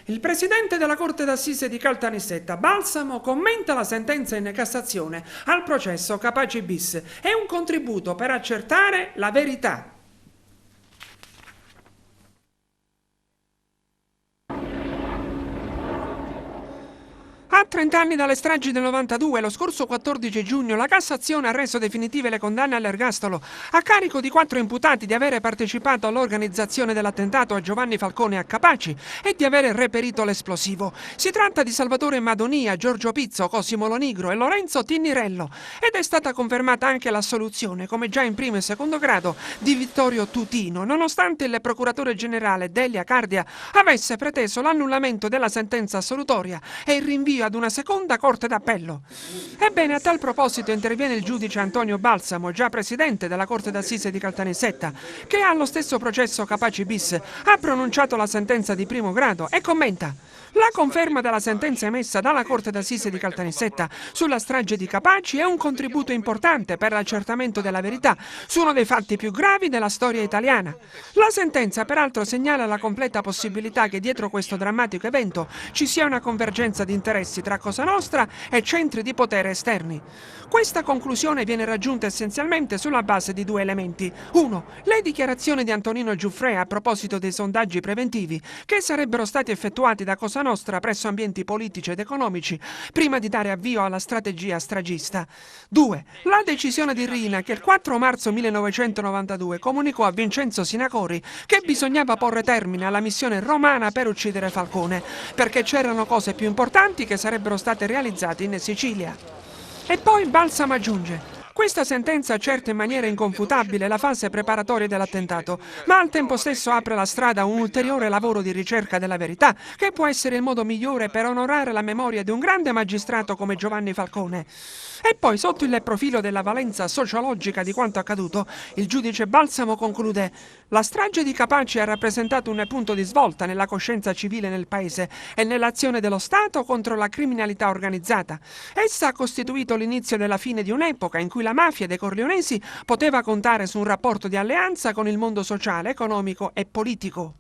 Il presidente della Corte d'Assise di Caltanissetta, Balsamo, commenta la sentenza in Cassazione al processo Capaci bis. È un contributo per accertare la verità. A 30 anni dalle stragi del 92, lo scorso 14 giugno, la Cassazione ha reso definitive le condanne all'ergastolo a carico di 4 imputati di avere partecipato all'organizzazione dell'attentato a Giovanni Falcone a Capaci e di avere reperito l'esplosivo. Si tratta di Salvatore Madonia, Giorgio Pizzo, Cosimo Lonigro e Lorenzo Tinnirello ed è stata confermata anche l'assoluzione, come già in primo e secondo grado, di Vittorio Tutino, nonostante il procuratore generale Delia Cardia avesse preteso l'annullamento della sentenza assolutoria e il rinvio ad una seconda corte d'appello. Ebbene, a tal proposito interviene il giudice Antonio Balsamo, già presidente della Corte d'Assise di Caltanissetta, che allo stesso processo Capaci bis ha pronunciato la sentenza di primo grado e commenta: la conferma della sentenza emessa dalla Corte d'Assise di Caltanissetta sulla strage di Capaci è un contributo importante per l'accertamento della verità su uno dei fatti più gravi della storia italiana. La sentenza peraltro segnala la completa possibilità che dietro questo drammatico evento ci sia una convergenza di interessi tra Cosa Nostra e centri di potere esterni. Questa conclusione viene raggiunta essenzialmente sulla base di 2 elementi. 1. Le dichiarazioni di Antonino Giuffre a proposito dei sondaggi preventivi che sarebbero stati effettuati da Cosa Nostra presso ambienti politici ed economici prima di dare avvio alla strategia stragista. 2. La decisione di Riina che il 4 marzo 1992 comunicò a Vincenzo Sinacori che bisognava porre termine alla missione romana per uccidere Falcone, perché c'erano cose più importanti che sarebbero state realizzate in Sicilia. E poi Balsamo aggiunge: questa sentenza cerca in maniera inconfutabile la fase preparatoria dell'attentato, ma al tempo stesso apre la strada a un ulteriore lavoro di ricerca della verità, che può essere il modo migliore per onorare la memoria di un grande magistrato come Giovanni Falcone. E poi, sotto il profilo della valenza sociologica di quanto accaduto, il giudice Balsamo conclude: la strage di Capaci ha rappresentato un punto di svolta nella coscienza civile nel paese e nell'azione dello Stato contro la criminalità organizzata. Essa ha costituito l'inizio della fine di un'epoca in cui la mafia dei Corleonesi poteva contare su un rapporto di alleanza con il mondo sociale, economico e politico.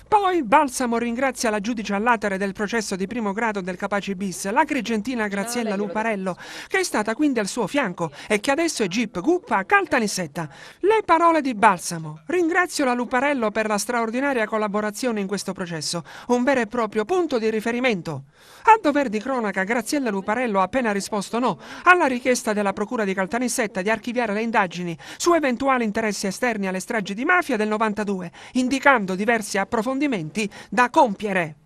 Poi Balsamo ringrazia la giudice a latere del processo di primo grado del Capaci bis, l'agrigentina Graziella Luparello, che è stata quindi al suo fianco e che adesso è GIP GUP a Caltanissetta. Le parole di Balsamo: ringrazio la Luparello per la straordinaria collaborazione in questo processo, un vero e proprio punto di riferimento. A dover di cronaca, Graziella Luparello ha appena risposto no alla richiesta della Procura di Caltanissetta di archiviare le indagini su eventuali interessi esterni alle stragi di mafia del 92, indicando diversi approfondimenti da compiere.